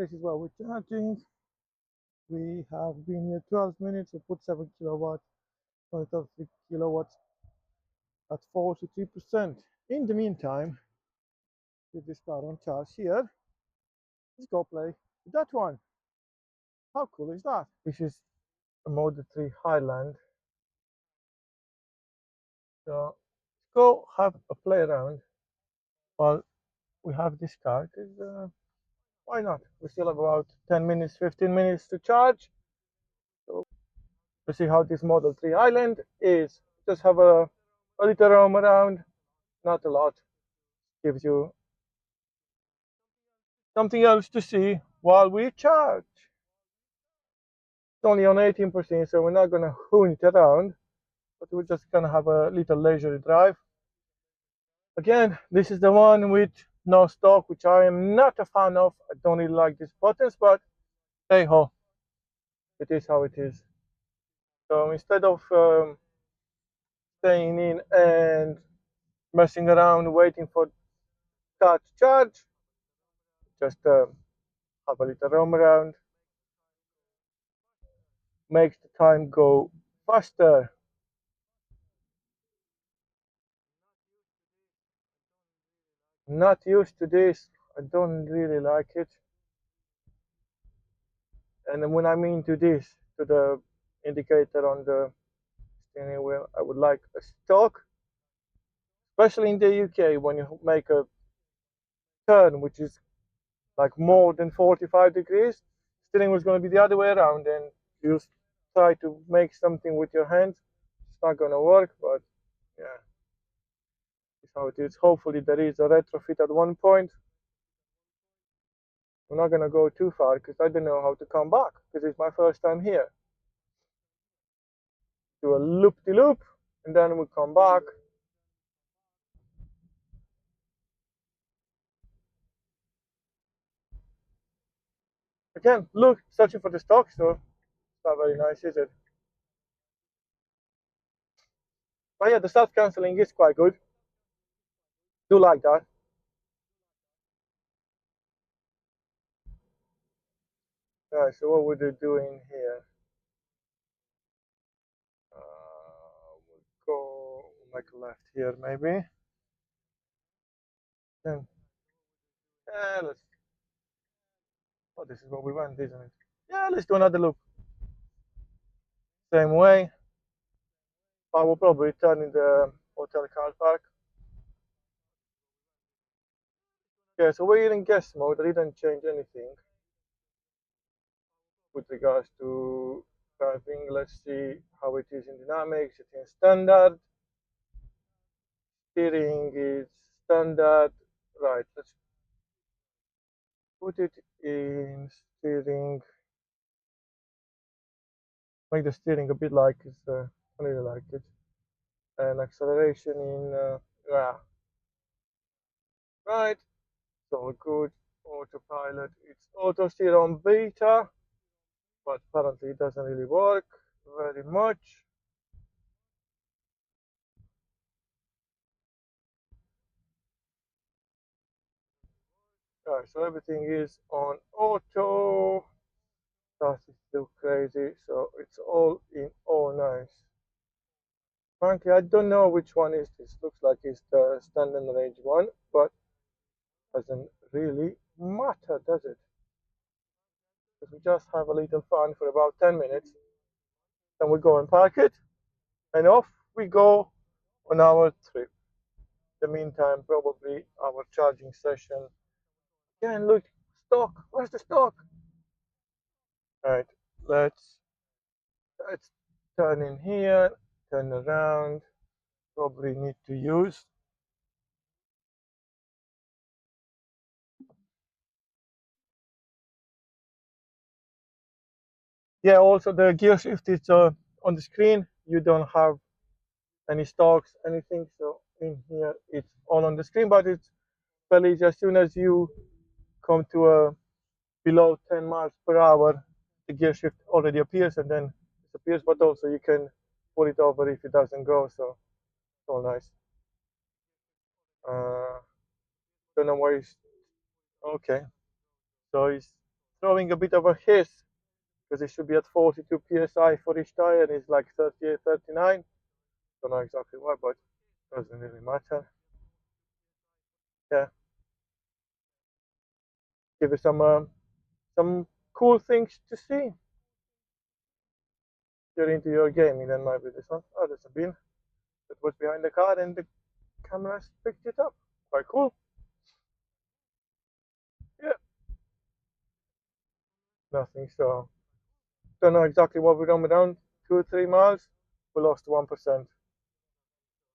this is what we're charging. We have been here 12 minutes. We put 7 kilowatts, 23 kilowatts at 43%. In the meantime, with this car on charge here, let's go play with that one. How cool is that? This is a Model 3 Highland. So let's go have a play around while we have this car, because why not? We still have about 10 minutes, 15 minutes to charge. So to see how this Model 3 Highland is. Just have a little roam around, not a lot. Gives you something else to see while we charge. It's only on 18%, so we're not gonna hoon it around, but we're just gonna have a little leisurely drive. Again, this is the one with no stock, which I am not a fan of. I don't really like these buttons, but hey ho, it is how it is. So instead of staying in and messing around waiting for car to charge, just have a little roam around, makes the time go faster. Not used to this. I don't really like it. And when I mean to this, to the indicator on the steering wheel, I would like a stock, especially in the UK when you make a turn which is like more than 45 degrees. Steering wheel is going to be the other way around, and you try to make something with your hands. It's not going to work, but yeah, it's how it is. Hopefully there is a retrofit at one point. I'm not going to go too far because I don't know how to come back, because it's my first time here. Do a loop-de-loop, and then we come back. Again, look, searching for the stock, so it's not very nice, is it? But yeah, the self-canceling is quite good. Do like that. Right, so what would we doing here? We'll go make a left here, maybe. Then, yeah, let's. Oh, this is what we went, isn't it? Yeah, let's do another loop. Same way. I will probably turn in the hotel car park. Yeah, so we're in guest mode. I didn't change anything with regards to driving. Let's see how it is in dynamics. It's in standard. Steering is standard. Right, let's put it in steering. Make the steering a bit like it's, I really like it. And acceleration in, yeah. Right, it's all good. Autopilot, it's auto steer on beta, but apparently it doesn't really work very much. Right, so everything is on auto. That is still crazy, so it's all in all nice. Frankly, I don't know which one is this. Looks like it's the standard range one, but doesn't really matter, does it? Because we just have a little fun for about 10 minutes, then we go and park it, and off we go on our trip. In the meantime, probably our charging session. Yeah, and look, stock. Where's the stock? All right, let's turn in here, turn around. Probably need to use. Yeah, also the gear shift is on the screen. You don't have any stocks, anything. So in here, it's all on the screen, but it's fairly easy. As soon as you come to a below 10 miles per hour, the gear shift already appears and then disappears, but also you can pull it over if it doesn't go, so it's all nice. Don't know why it's okay. So it's throwing a bit of a hiss because it should be at 42 psi for each tire, and it's like 38, 39. Don't know exactly why, but it doesn't really matter. Yeah, give it some cool things to see. If you're into your gaming, then maybe this one. Oh, there's a bin that was behind the car, and the cameras picked it up. Quite cool. Yeah, nothing. So don't know exactly what we're done. We're down 2 or 3 miles. We lost 1%.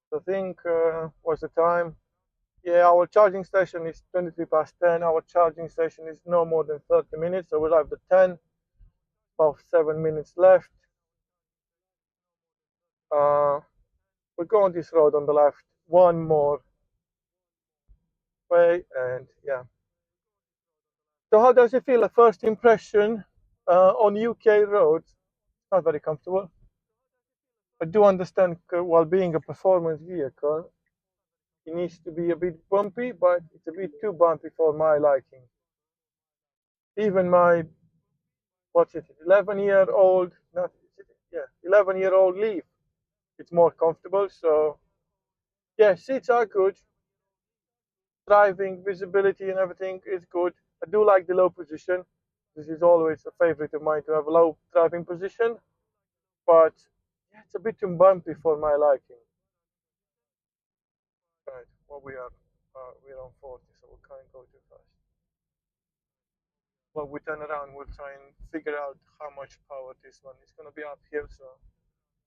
So I think what's the time? Yeah, our charging station is 23 past 10. Our charging station is no more than 30 minutes. So we arrived at 10. About 7 minutes left. Uh, we'll go on this road on the left. One more way, and yeah. So how does it feel? A first impression on UK roads? Not very comfortable. I do understand while being a performance vehicle, it needs to be a bit bumpy, but it's a bit too bumpy for my liking. Even my, what's it, 11-year-old, not, yeah, 11-year-old Leaf, it's more comfortable. So yeah, seats are good. Driving, visibility and everything is good. I do like the low position. This is always a favorite of mine to have a low driving position, but yeah, it's a bit too bumpy for my liking. Right, well we're on 40, so we can't go too fast. Well, we turn around, we'll try and figure out how much power this one is going to be uphill. So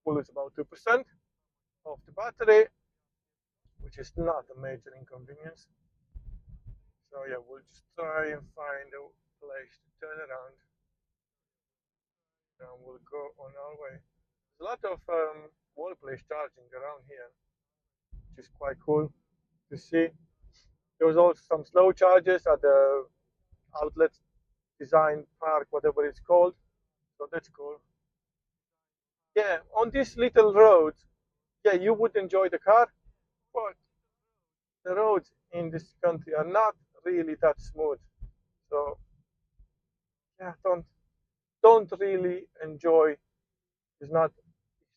we'll lose about 2% of the battery, which is not a major inconvenience. So yeah, we'll just try and find a place to turn around, and we'll go on our way. There's a lot of wall place charging around here, which is quite cool to see. There was also some slow charges at the outlet design park, whatever it's called. So that's cool. Yeah, on this little road, yeah, you would enjoy the car, but the roads in this country are not really that smooth. So yeah, don't really enjoy. It's not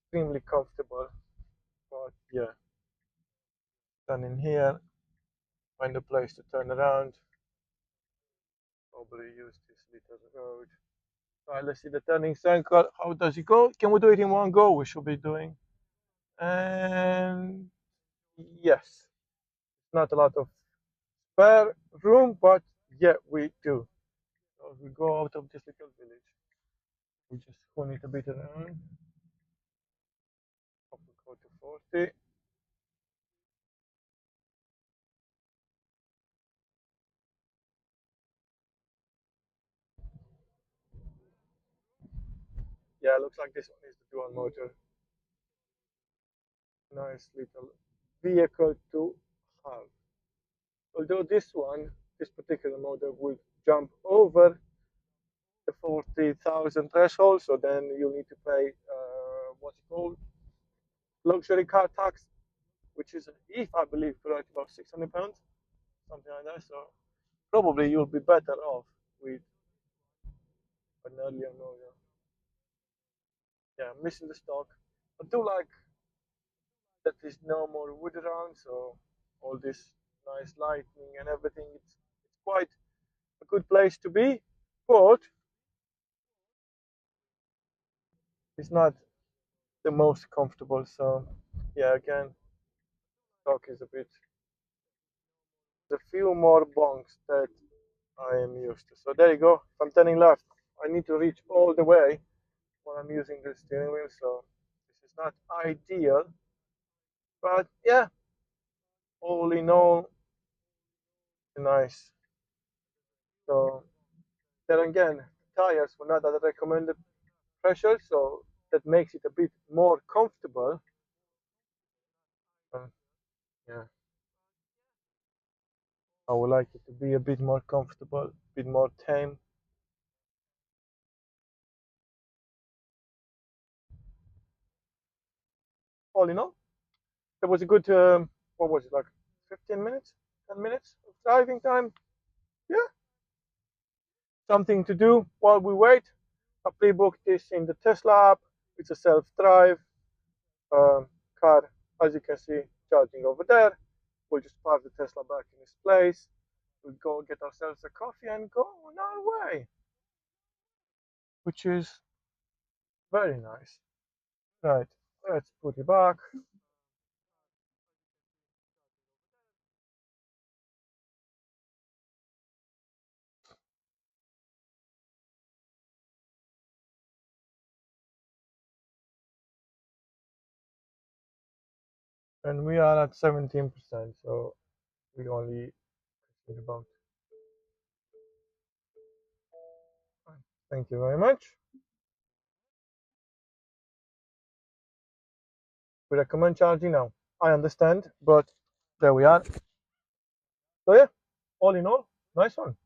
extremely comfortable, but yeah. Then in here, find a place to turn around. Probably use this little road. All right, let's see the turning circle. How does it go? Can we do it in one go? We should be doing. And yes, not a lot of spare room, but yeah, we do. So we go out of this little village. We just go it a bit around. We go to 40. Yeah, looks like this one is the dual motor. Nice little vehicle to have. Although this particular motor will jump over the 40,000 threshold, so then you need to pay what's it called, luxury car tax, which is, if I believe correct, about £600, something like that. So probably you'll be better off with an earlier model. Yeah, I'm missing the stock. I do like that there's no more wood around, so all this nice lighting and everything. It's quite a good place to be, but it's not the most comfortable. So yeah, again, stock is a bit. There's a few more bunks that I am used to. So there you go. If I'm turning left, I need to reach all the way when I'm using the steering wheel. So this is not ideal, but yeah, all in all, nice. So then again, tires were not at the recommended pressure, so that makes it a bit more comfortable. Uh, yeah, I would like it to be a bit more comfortable, a bit more tame. All in all, there was a good, what was it, like 15 minutes, 10 minutes of driving time? Yeah, something to do while we wait. I pre-booked this in the Tesla app. It's a self-drive car, as you can see, charging over there. We'll just park the Tesla back in its place. We'll go get ourselves a coffee and go on our way, which is very nice. Right, let's put it back. And we are at 17%, so we only need about. Thank you very much. We recommend charging now. I understand, but there we are. So yeah, all in all, nice one.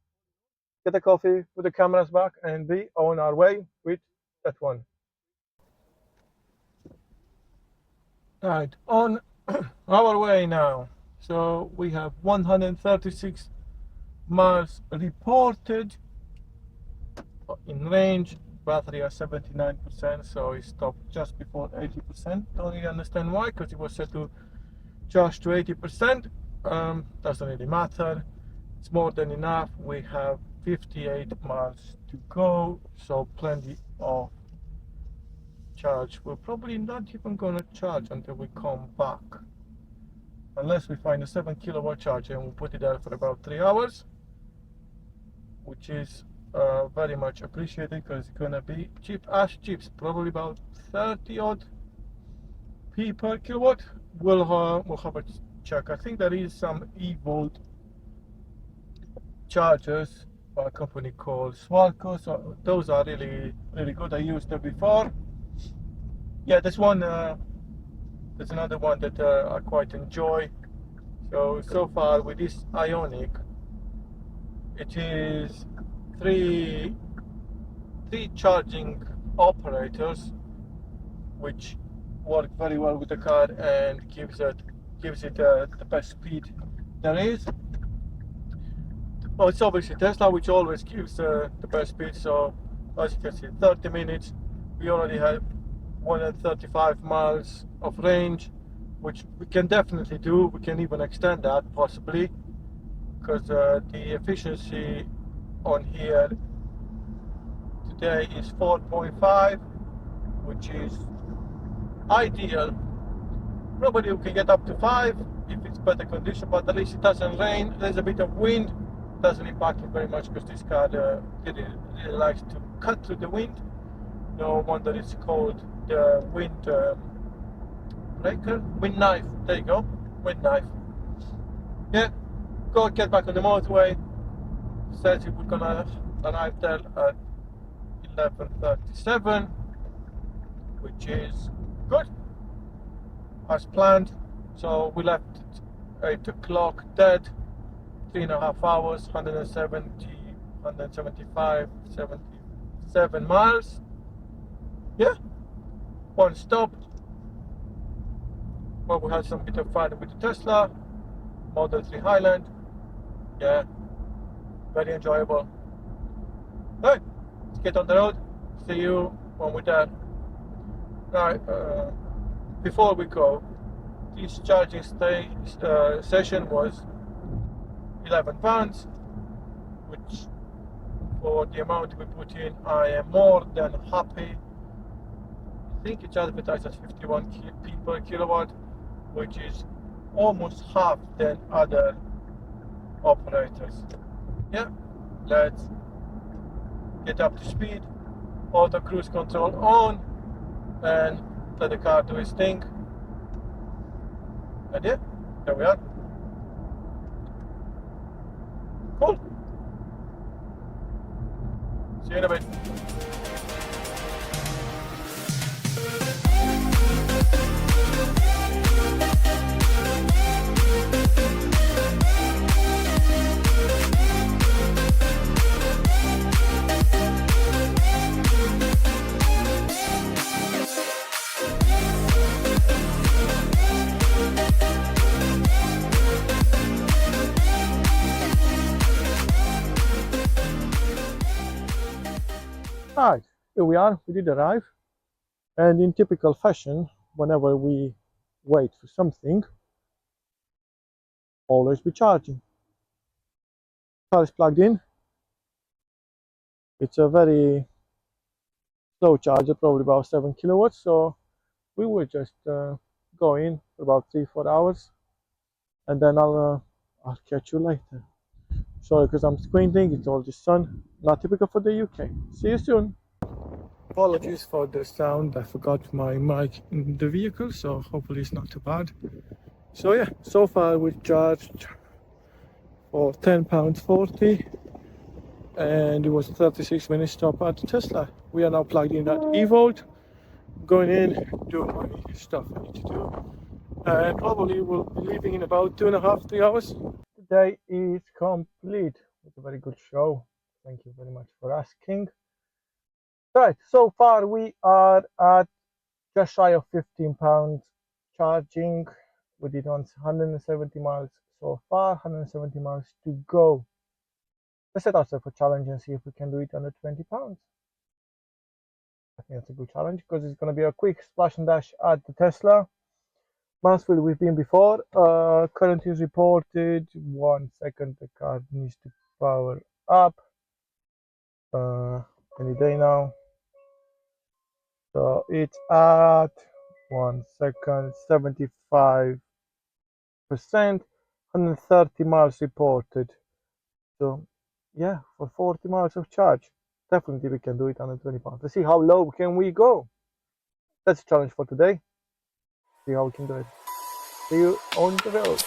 Get a coffee, put the cameras back, and be on our way with that one. Right, on our way now. So we have 136 miles reported in range. Battery at 79%, so it stopped just before 80%. Don't really understand why, because it was set to charge to 80%. Doesn't really matter. It's more than enough. We have 58 miles to go, so plenty of charge. We're probably not even gonna charge until we come back, unless we find a 7 kilowatt charger and we'll put it there for about 3 hours, which is very much appreciated, because it's gonna be cheap as chips, probably about 30 odd p per kilowatt. We'll have a check. I think there is some e-volt chargers by a company called Swalco, so those are really good. I used them before. Yeah, there's another one that I quite enjoy. So far with this Ioniq, it is three charging operators, which work very well with the car and gives it the best speed there is. Well, it's obviously Tesla, which always gives the best speed. So as you can see, 30 minutes. We already have 135 miles of range, which we can definitely do. We can even extend that possibly, because the efficiency on here today is 4.5, which is ideal. Probably we can get up to 5 if it's better condition, but at least it doesn't rain. There's a bit of wind, doesn't impact it very much, because this car really likes to cut through the wind. No wonder it's called the wind breaker, wind knife. There you go, wind knife. Yeah, go get back on the motorway. Says we're gonna arrive there at 11:37, which is good, as planned. So we left at 8 o'clock dead, 3.5 hours, 170, 175, 77 miles. Yeah, one stop. Well, we had some bit of fun with the Tesla Model 3 Highland. Yeah, very enjoyable. Right, let's get on the road. See you when we're there. Right, before we go, this charging session was £11, which for the amount we put in, I am more than happy. I think it's advertised as 51 p per kilowatt, which is almost half than other operators. Yeah, let's get up to speed. Auto cruise control on, and let the car do its thing. And yeah, there we are. Cool. See you in a bit. Right, here we are, we did arrive, and in typical fashion, whenever we wait for something, always be charging. Car is plugged in. It's a very slow charger, probably about 7 kilowatts, so we will just go in for about 3-4 hours, and then I'll catch you later. Sorry, because I'm squinting, it's all just sun, not typical for the UK. See you soon. Apologies for the sound, I forgot my mic in the vehicle, so hopefully it's not too bad. So yeah, so far we've charged for £10.40, and it was a 36-minute stop at Tesla. We are now plugged in at eVolt, going in, doing my stuff I need to do, and probably we'll be leaving in about 2.5-3 hours. Today is complete. It's a very good show. Thank you very much for asking. Right, so far we are at just shy of £15 charging. We did 170 miles so far, 170 miles to go. Let's set ourselves a challenge and see if we can do it under £20. I think that's a good challenge because it's going to be a quick splash and dash at the Tesla. Mansfield we've been before. Current is reported. 1 second, the car needs to power up. Any day now. So it's at 1 second, 75%, 130 miles reported. So yeah, for 40 miles of charge, definitely we can do it under £20. Let's see how low can we go. That's a challenge for today. See how we can do it. See you on the road.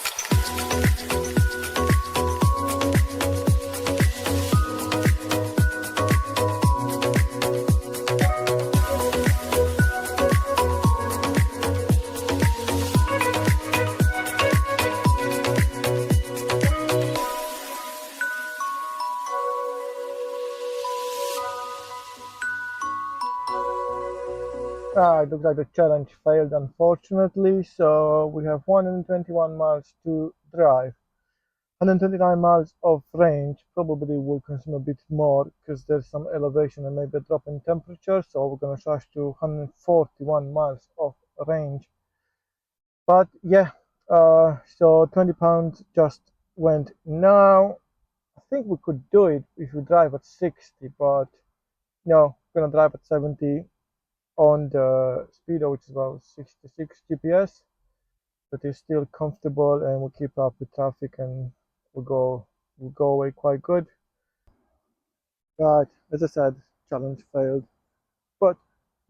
It looks like the challenge failed, unfortunately, so we have 121 miles to drive. 129 miles of range probably will consume a bit more because there's some elevation and maybe a drop in temperature, so we're going to rush to 141 miles of range. But yeah, so £20 just went now. I think we could do it if we drive at 60, but no, we're going to drive at 70 on the speedo, which is about 66 GPS. That is still comfortable, and we'll keep up with traffic, and we'll go away quite good. But as I said, challenge failed, but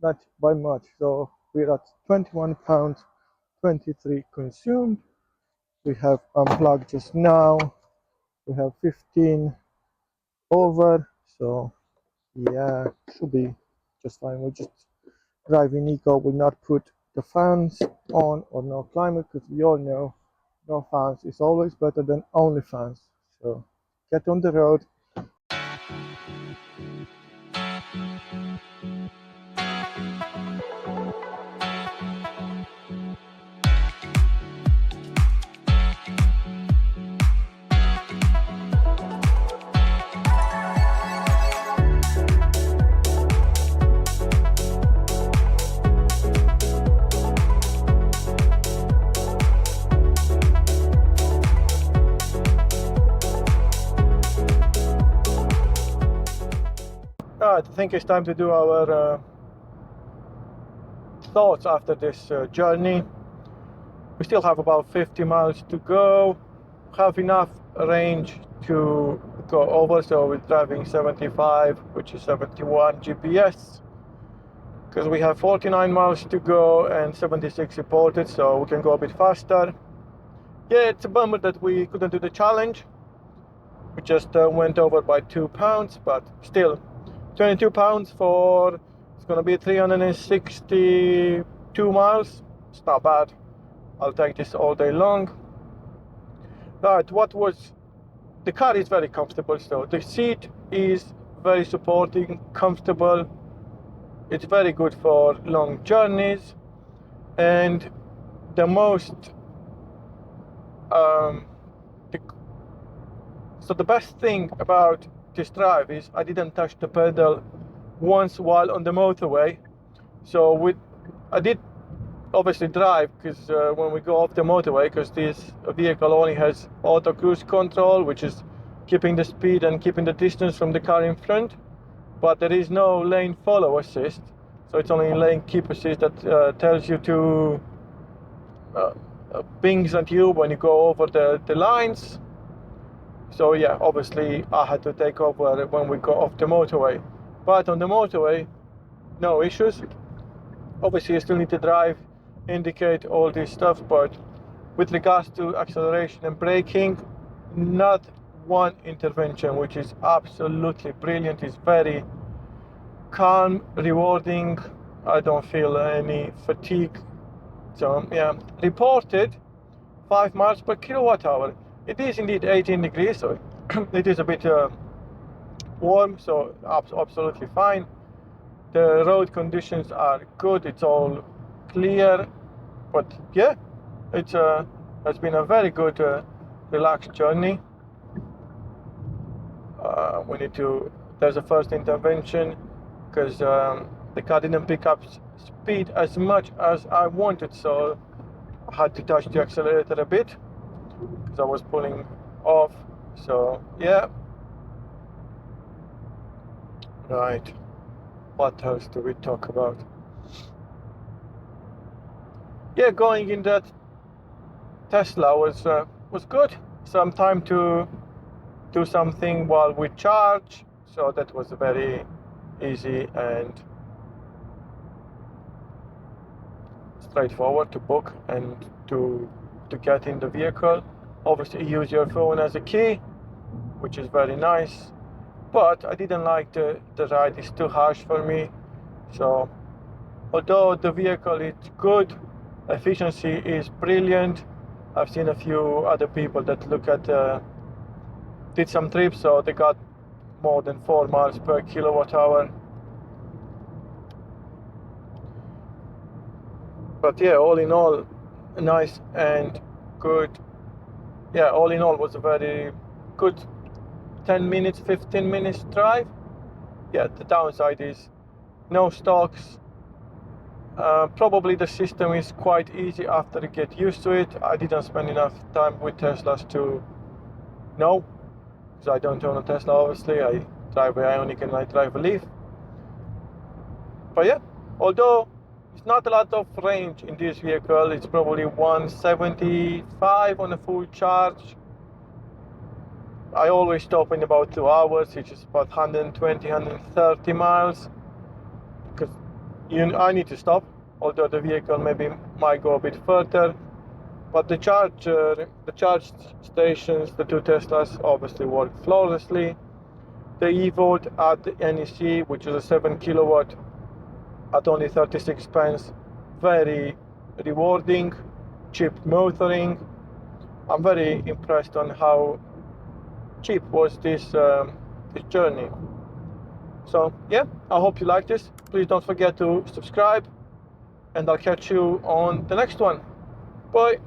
not by much. So we're at £21.23 consumed. We have unplugged just now. We have 15 over, so yeah, should be just fine. We'll just driving eco, will not put the fans on or no climate, because we all know no fans is always better than only fans. So get on the road. Right, I think it's time to do our thoughts after this journey. We still have about 50 miles to go. Have enough range to go over, so we're driving 75, which is 71 GPS, because we have 49 miles to go and 76 reported, so we can go a bit faster. Yeah, it's a bummer that we couldn't do the challenge. We just went over by £2, but still £22 for, it's gonna be 362 miles. It's not bad. I'll take this all day long. Right, the car is very comfortable, so the seat is very supporting, comfortable. It's very good for long journeys, and the best thing about this drive is I didn't touch the pedal once while on the motorway. So I did obviously drive, because when we go off the motorway, because this vehicle only has auto cruise control, which is keeping the speed and keeping the distance from the car in front, but there is no lane follow assist, so it's only lane keep assist that tells you to pings at you when you go over the lines. So yeah, obviously I had to take over when we go off the motorway, but on the motorway no issues. Obviously you still need to drive, indicate, all this stuff, but with regards to acceleration and braking, not one intervention, which is absolutely brilliant. It's very calm, rewarding. I don't feel any fatigue. So yeah, reported 5 miles per kilowatt hour. It is indeed 18 degrees, so it is a bit warm, so absolutely fine. The road conditions are good, it's all clear, but yeah, it's been a very good relaxed journey. We need to, there's a first intervention, because the car didn't pick up speed as much as I wanted, so I had to touch the accelerator a bit because I was pulling off. So yeah, right, what else do we talk about? Yeah, going in that Tesla was good. Some time to do something while we charge, so that was very easy and straightforward to book and to get in the vehicle. Obviously use your phone as a key, which is very nice, but I didn't like the ride. It's too harsh for me. So although the vehicle is good, efficiency is brilliant. I've seen a few other people that look at did some trips, so they got more than 4 miles per kilowatt hour. But yeah, all in all, nice and good. Yeah, all in all was a very good 10 minutes, 15 minutes drive. Yeah, the downside is no stocks. Probably the system is quite easy after you get used to it. I didn't spend enough time with Teslas to know, because I don't own a Tesla, obviously. I drive a Ioniq and I drive a Leaf. But yeah, although it's not a lot of range in this vehicle, it's probably 175 on a full charge. I always stop in about 2 hours, which is about 120, 130 miles, because I need to stop, although the vehicle maybe might go a bit further. But the charge stations, the two Teslas, obviously work flawlessly. The e-volt at the NEC, which is a 7 kilowatt at only 36 pence, very rewarding, cheap motoring. I'm very impressed on how cheap was this journey. So yeah, I hope you like this. Please don't forget to subscribe, and I'll catch you on the next one. Bye.